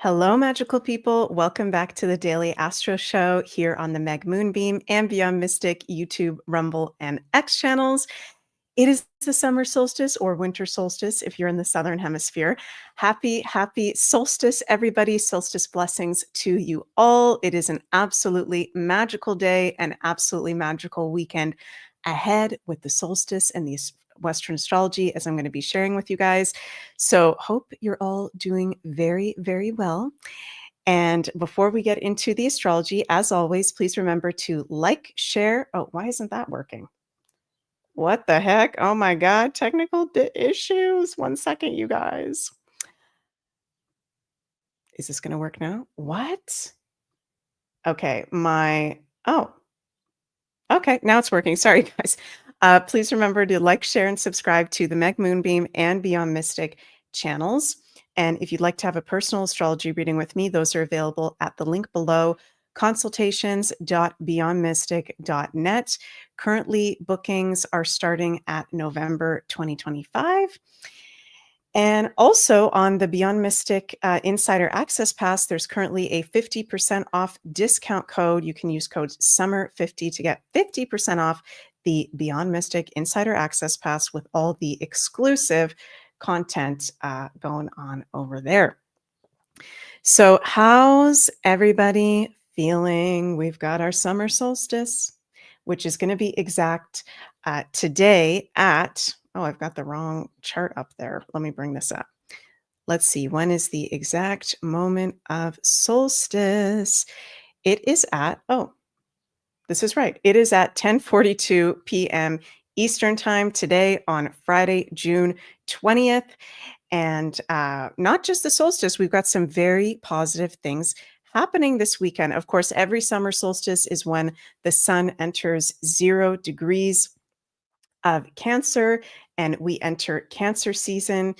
Hello, magical people. Welcome back to the Daily Astro Show here on the MEG Moonbeam and Beyond Mystic YouTube, Rumble, and X channels. It is the summer solstice or winter solstice if you're in the Southern Hemisphere. Happy solstice, everybody. Solstice blessings to you all. It is an absolutely magical day and absolutely magical weekend ahead with the solstice and the Western astrology, as I'm going to be sharing with you guys. So, hope you're all doing very, very well. And before we get into the astrology, as always, please remember to like, share. Oh, why isn't that working? What the heck? Oh my God, technical issues. 1 second, you guys. Is this going to work now? What? Okay, okay, now it's working. Sorry, guys. Please remember to like, share, and subscribe to the Meg Moonbeam and Beyond Mystic channels. And if you'd like to have a personal astrology reading with me, those are available at the link below, consultations.beyondmystic.net. Currently, bookings are starting at November 2025. And also on the Beyond Mystic Insider Access Pass, there's currently a 50% off discount code. You can use code SUMMER50 to get 50% off the Beyond Mystic Insider Access Pass with all the exclusive content going on over there. So how's everybody feeling? We've got our summer solstice, which is going to be exact today at, oh, I've got the wrong chart up there. Let me bring this up. Let's see, when is the exact moment of solstice? It is at, oh, this is right. It is at 10:42 p.m. Eastern Time today on Friday, June 20th. And not just the solstice, we've got some very positive things happening this weekend. Of course, every summer solstice is when the sun enters 0 degrees of Cancer and we enter Cancer season.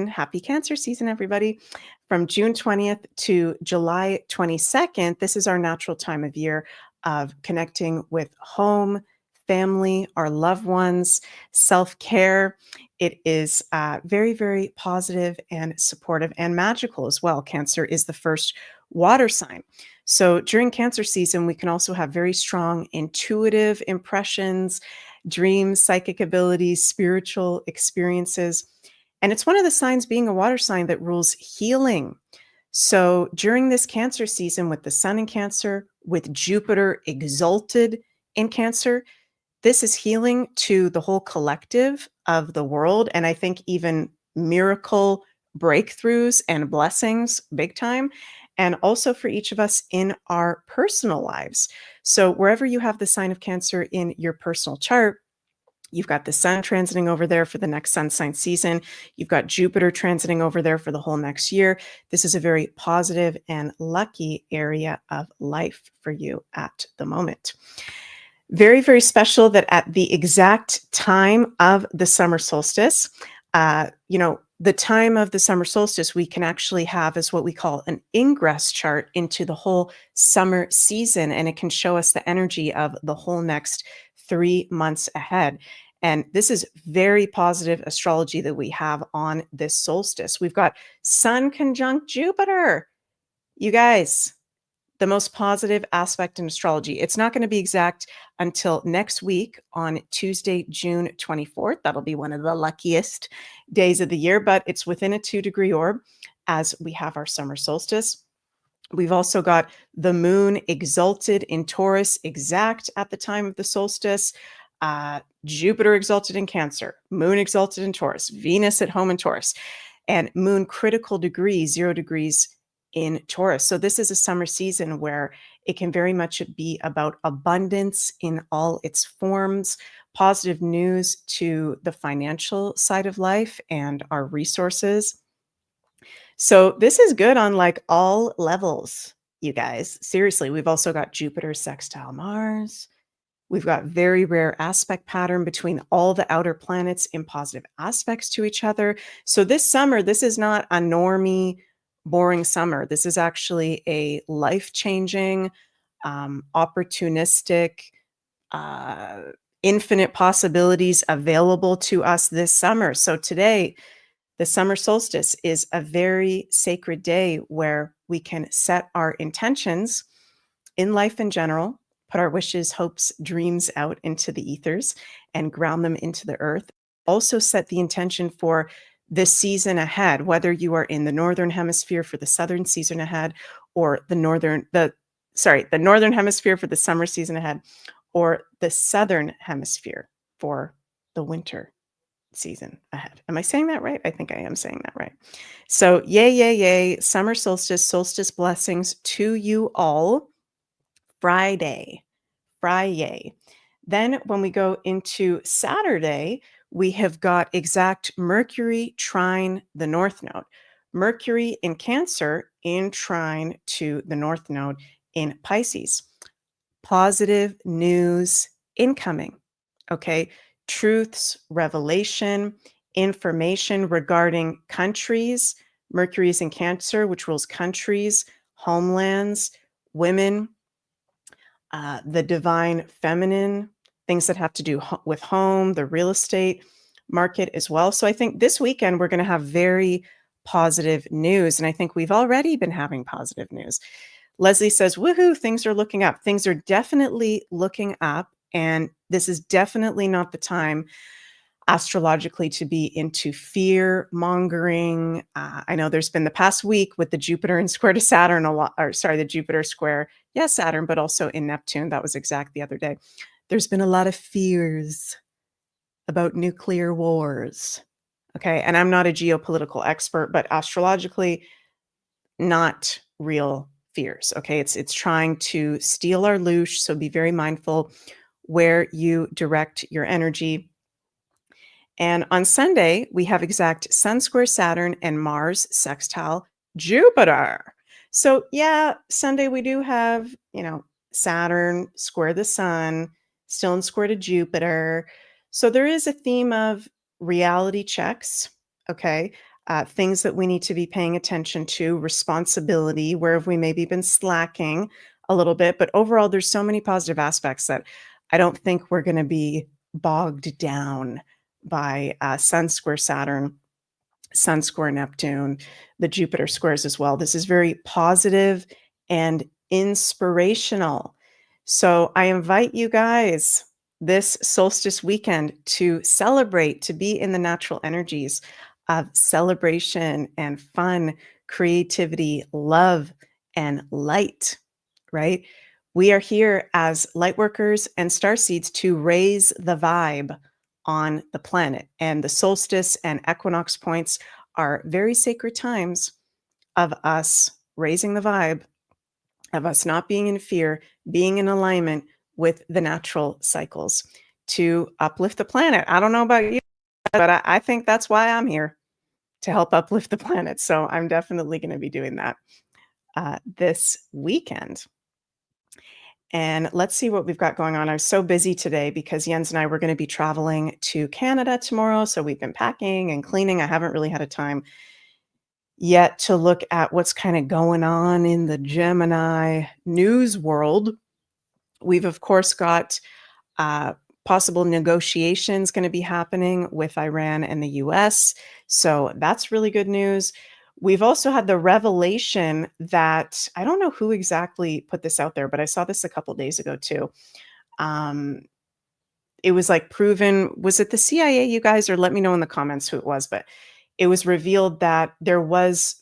Happy Cancer season, everybody. From June 20th to July 22nd, this is our natural time of year of connecting with home, family, our loved ones, self-care. It is very, very positive and supportive and magical as well. Cancer is the first water sign. So during Cancer season, we can also have very strong intuitive impressions, dreams, psychic abilities, spiritual experiences. And it's one of the signs, being a water sign, that rules healing. So during this Cancer season, with the sun in Cancer, with Jupiter exalted in Cancer, this is healing to the whole collective of the world. And I think even miracle breakthroughs and blessings, big time. And also for each of us in our personal lives. So wherever you have the sign of Cancer in your personal chart, you've got the sun transiting over there for the next sun sign season. You've got Jupiter transiting over there for the whole next year. This is a very positive and lucky area of life for you at the moment. Very, very special that at the exact time of the summer solstice, the time of the summer solstice, we can actually have as what we call an ingress chart into the whole summer season. And it can show us the energy of the whole next 3 months ahead. And this is very positive astrology that we have on this solstice. We've got Sun conjunct Jupiter. You guys, the most positive aspect in astrology. It's not going to be exact until next week on Tuesday, June 24th. That'll be one of the luckiest days of the year, but it's within a 2-degree orb as we have our summer solstice. We've also got the moon exalted in Taurus exact at the time of the solstice. Jupiter exalted in Cancer, moon exalted in Taurus, Venus at home in Taurus, and moon critical degree, 0 degrees in Taurus. So this is a summer season where it can very much be about abundance in all its forms, positive news to the financial side of life and our resources. So this is good on like all levels, you guys. Seriously, we've also got Jupiter sextile Mars. We've got very rare aspect pattern between all the outer planets in positive aspects to each other. So this summer, this is not a normie, boring summer. This is actually a life-changing, opportunistic, infinite possibilities available to us this summer. So today, The summer solstice is a very sacred day where we can set our intentions in life in general, put our wishes, hopes, dreams out into the ethers and ground them into the earth. Also set the intention for the season ahead, whether you are in the northern hemisphere for the southern season ahead, or the northern hemisphere for the summer season ahead, or the southern hemisphere for the winter season ahead. Am I saying that right? I think I am saying that right. So yay, yay, yay. Summer solstice blessings to you all. Friday. Then when we go into Saturday, we have got exact Mercury trine the North Node. Mercury in Cancer in trine to the North Node in Pisces. Positive news incoming. Okay. Truths, revelation, information regarding countries. Mercury is in Cancer, which rules countries, homelands, women, the divine feminine, things that have to do with home, the real estate market as well. So I think this weekend we're going to have very positive news. And I think we've already been having positive news. Leslie says, woohoo, things are looking up. Things are definitely looking up. And this is definitely not the time astrologically to be into fear mongering. I know there's been the past week with the Jupiter and square to Saturn the Jupiter square, Saturn, but also in Neptune. That was exact the other day. There's been a lot of fears about nuclear wars. Okay. And I'm not a geopolitical expert, but astrologically, not real fears. Okay. It's trying to steal our loosh. So be very mindful where you direct your energy. And on Sunday, we have exact Sun square Saturn and Mars sextile Jupiter. So yeah, Sunday we do have, Saturn square the Sun, still in square to Jupiter. So there is a theme of reality checks, okay? Things that we need to be paying attention to, responsibility, where have we maybe been slacking a little bit. But overall, there's so many positive aspects that I don't think we're going to be bogged down by Sun square Saturn, Sun square Neptune, the Jupiter squares as well. This is very positive and inspirational. So I invite you guys this solstice weekend to celebrate, to be in the natural energies of celebration and fun, creativity, love, and light, right? We are here as light workers and starseeds to raise the vibe on the planet. And the solstice and equinox points are very sacred times of us raising the vibe, of us not being in fear, being in alignment with the natural cycles to uplift the planet. I don't know about you, but I think that's why I'm here, to help uplift the planet. So I'm definitely going to be doing that this weekend. And let's see what we've got going on. I was so busy today because Jens and I were going to be traveling to Canada tomorrow. So we've been packing and cleaning. I haven't really had a time yet to look at what's kind of going on in the Gemini news world. We've, of course, got possible negotiations going to be happening with Iran and the US. So that's really good news. We've also had the revelation that I don't know who exactly put this out there, but I saw this a couple days ago too. It was like proven, was it the CIA, you guys, or let me know in the comments who it was, but it was revealed that there was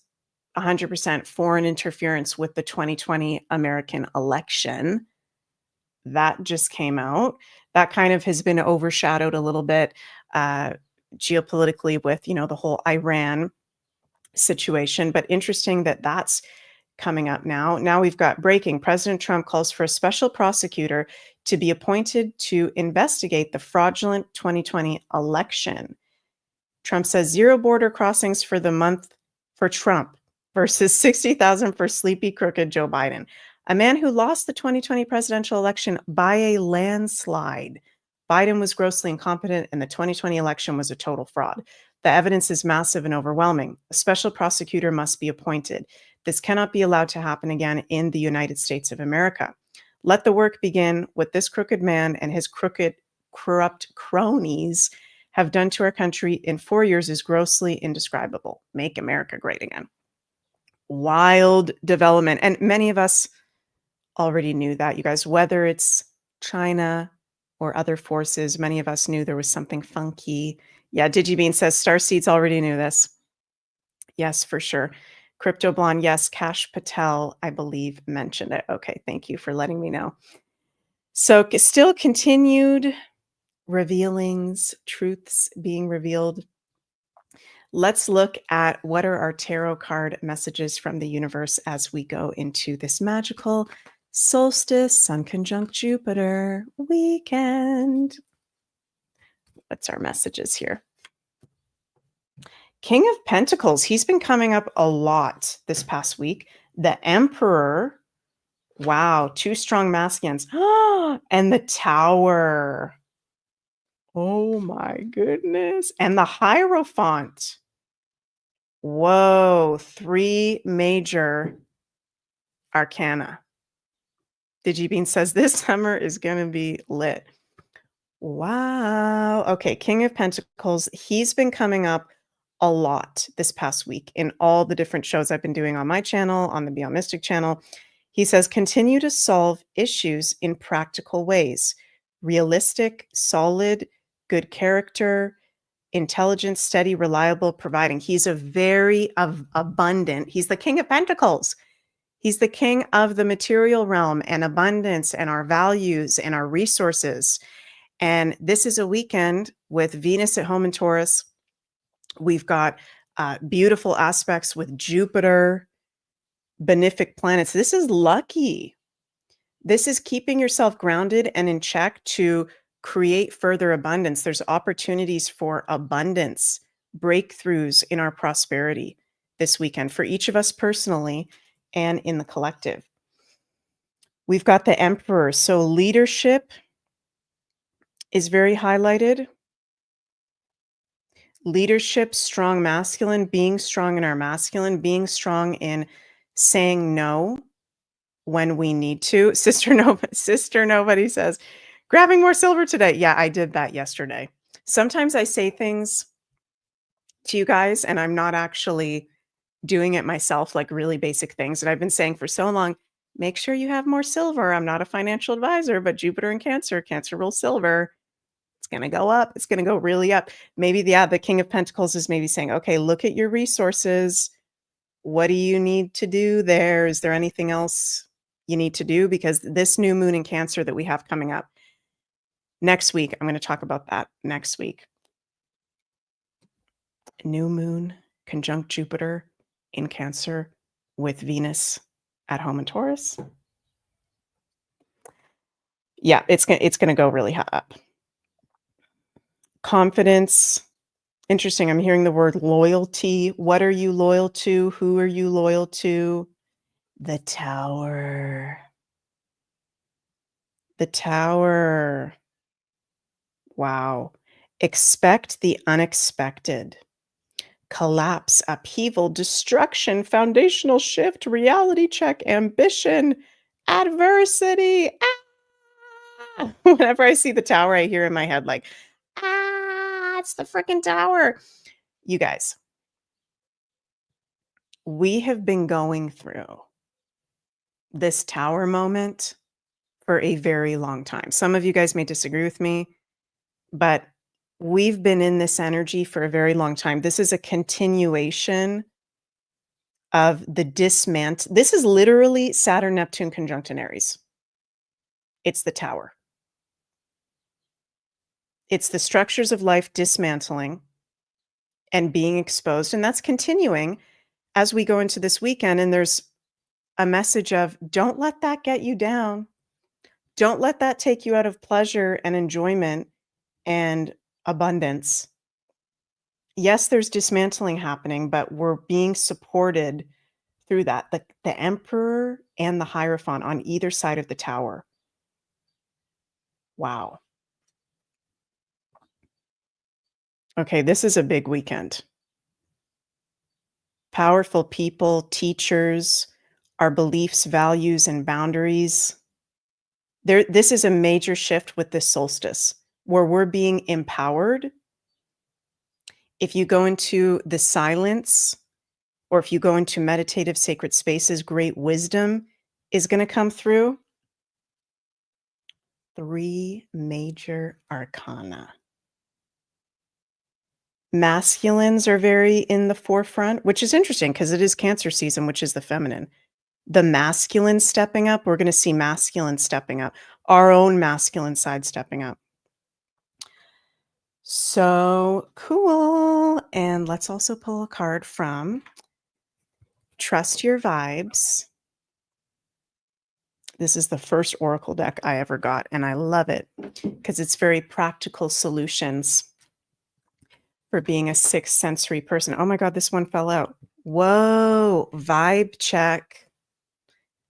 100% foreign interference with the 2020 American election. That just came out. That kind of has been overshadowed a little bit geopolitically with, the whole Iran situation, but interesting that that's coming up now. Now we've got breaking. President Trump calls for a special prosecutor to be appointed to investigate the fraudulent 2020 election. Trump says 0 border crossings for the month for Trump versus 60,000 for sleepy, crooked Joe Biden, a man who lost the 2020 presidential election by a landslide. Biden was grossly incompetent and the 2020 election was a total fraud. The evidence is massive and overwhelming. A special prosecutor must be appointed. This cannot be allowed to happen again in the United States of America. Let the work begin with this crooked man and his crooked, corrupt cronies have done to our country in 4 years is grossly indescribable. Make America great again. Wild development, and many of us already knew that, you guys, whether it's China or other forces, many of us knew there was something funky. Yeah, Digibean says Starseeds already knew this. Yes, for sure. Crypto Blonde, yes. Cash Patel, I believe, mentioned it. Okay, thank you for letting me know. So still continued revealings, truths being revealed. Let's look at what are our tarot card messages from the universe as we go into this magical solstice, Sun conjunct Jupiter weekend. What's our messages here? King of Pentacles, he's been coming up a lot this past week. The Emperor, wow, 2 strong masculines. And the Tower. Oh my goodness. And the Hierophant. Whoa, 3 major arcana. Digibean says this summer is going to be lit. Wow. Okay, King of Pentacles, he's been coming up a lot this past week in all the different shows I've been doing on my channel, on the Beyond Mystic channel. He says, continue to solve issues in practical ways. Realistic, solid, good character, intelligent, steady, reliable, providing. He's a very abundant. He's the King of Pentacles. He's the king of the material realm and abundance and our values and our resources. And this is a weekend with Venus at home in Taurus. We've got beautiful aspects with Jupiter, benefic planets. This is lucky. This is keeping yourself grounded and in check to create further abundance. There's opportunities for abundance, breakthroughs in our prosperity this weekend for each of us personally and in the collective. We've got the Emperor. So leadership is very highlighted. Leadership, strong masculine, being strong in our masculine, being strong in saying no when we need to. Sister Nobody says, grabbing more silver today. Yeah, I did that yesterday. Sometimes I say things to you guys and I'm not actually doing it myself, like really basic things that I've been saying for so long. Make sure you have more silver. I'm not a financial advisor, but Jupiter and Cancer rules silver. It's going to go up. It's going to go really up. Maybe the King of Pentacles is maybe saying, okay, look at your resources. What do you need to do there? Is there anything else you need to do? Because this new moon in Cancer that we have coming up next week, I'm going to talk about that next week. New moon conjunct Jupiter in Cancer with Venus at home in Taurus. Yeah, it's going to go really up. Confidence. Interesting. I'm hearing the word loyalty. What are you loyal to? Who are you loyal to? The Tower. The Tower. Wow. Expect the unexpected. Collapse, upheaval, destruction, foundational shift, reality check, ambition, adversity. Ah! Whenever I see the Tower, I hear in my head like, it's the freaking Tower. You guys, we have been going through this Tower moment for a very long time. Some of you guys may disagree with me, but we've been in this energy for a very long time. This is a continuation of the dismantle. This is literally Saturn, Neptune conjunct in Aries. It's the Tower. It's the structures of life dismantling and being exposed. And that's continuing as we go into this weekend. And there's a message of don't let that get you down. Don't let that take you out of pleasure and enjoyment and abundance. Yes, there's dismantling happening, but we're being supported through that. The Emperor and the Hierophant on either side of the Tower. Wow. Okay, this is a big weekend. Powerful people, teachers, our beliefs, values, and boundaries. This is a major shift with this solstice where we're being empowered If you go into the silence or if you go into meditative sacred spaces, great wisdom is going to come through. 3 major arcana. Masculines are very in the forefront, which is interesting because it is Cancer season, which is the feminine. The masculine stepping up, we're going to see masculine stepping up, our own masculine side stepping up. So cool. And let's also pull a card from Trust Your Vibes. This is the first oracle deck I ever got, and I love it because it's very practical solutions for being a sixth sensory person. Oh my God, this one fell out. Whoa, vibe check.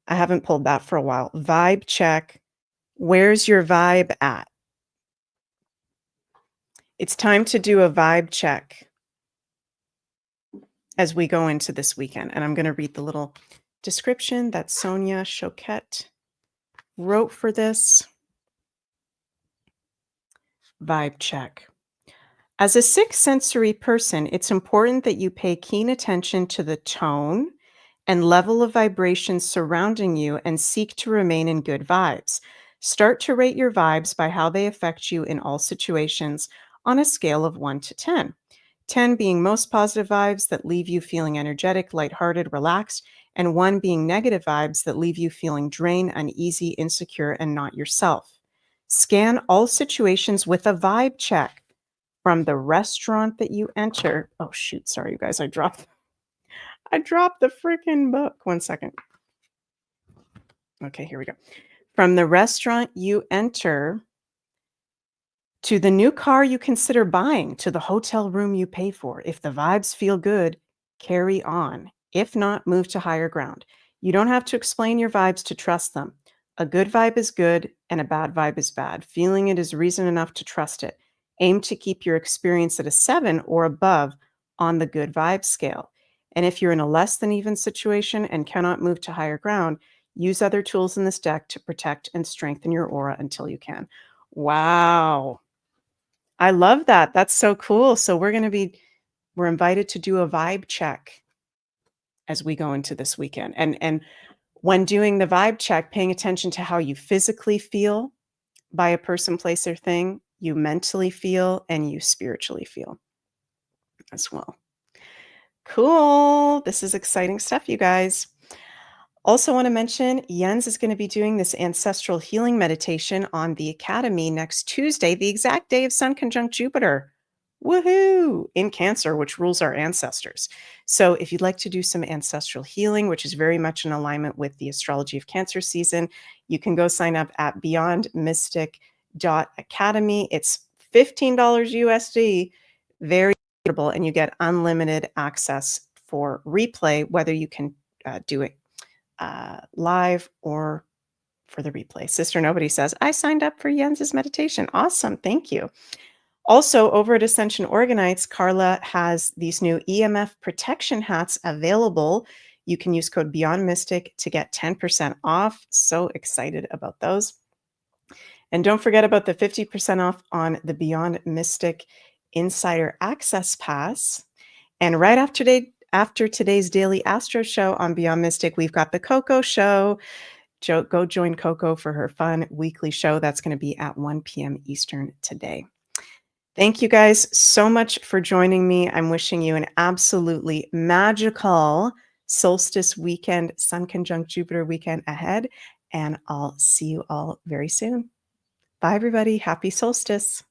I haven't pulled that for a while. Vibe check. Where's your vibe at? It's time to do a vibe check as we go into this weekend. And I'm going to read the little description that Sonia Choquette wrote for this. Vibe check. As a sixth sensory person, it's important that you pay keen attention to the tone and level of vibration surrounding you and seek to remain in good vibes. Start to rate your vibes by how they affect you in all situations on a scale of 1 to 10. 10 being most positive vibes that leave you feeling energetic, lighthearted, relaxed, and 1 being negative vibes that leave you feeling drained, uneasy, insecure, and not yourself. Scan all situations with a vibe check from the restaurant that you enter. Oh shoot, sorry you guys, I dropped the freaking book. 1 second. Okay, here we go. From the restaurant you enter to the new car you consider buying, to the hotel room you pay for. If the vibes feel good, carry on. If not, move to higher ground. You don't have to explain your vibes to trust them. A good vibe is good and a bad vibe is bad. Feeling it is reason enough to trust it. Aim to keep your experience at a 7 or above on the good vibe scale. And if you're in a less than even situation and cannot move to higher ground, use other tools in this deck to protect and strengthen your aura until you can. Wow. I love that. That's so cool. So we're invited to do a vibe check as we go into this weekend. And when doing the vibe check, paying attention to how you physically feel by a person, place, or thing, you mentally feel, and you spiritually feel as well. Cool. This is exciting stuff, you guys. Also want to mention Jens is going to be doing this ancestral healing meditation on the Academy next Tuesday, the exact day of Sun conjunct Jupiter. Woohoo! In Cancer, which rules our ancestors. So if you'd like to do some ancestral healing, which is very much in alignment with the astrology of Cancer season, you can go sign up at beyondmystic.academy. It's $15 USD, very affordable, and you get unlimited access for replay, whether you can do it live or for the replay. Sister Nobody says, I signed up for Jens's meditation. Awesome. Thank you. Also, over at Ascension Organites, Carla has these new EMF protection hats available. You can use code Beyond Mystic to get 10% off. So excited about those. And don't forget about the 50% off on the Beyond Mystic Insider Access Pass. And right after today's daily Astro show on Beyond Mystic, we've got the Coco show. Go join Coco for her fun weekly show. That's going to be at 1 p.m. Eastern today. Thank you guys so much for joining me. I'm wishing you an absolutely magical solstice weekend, Sun conjunct Jupiter weekend ahead, and I'll see you all very soon. Bye, everybody. Happy solstice.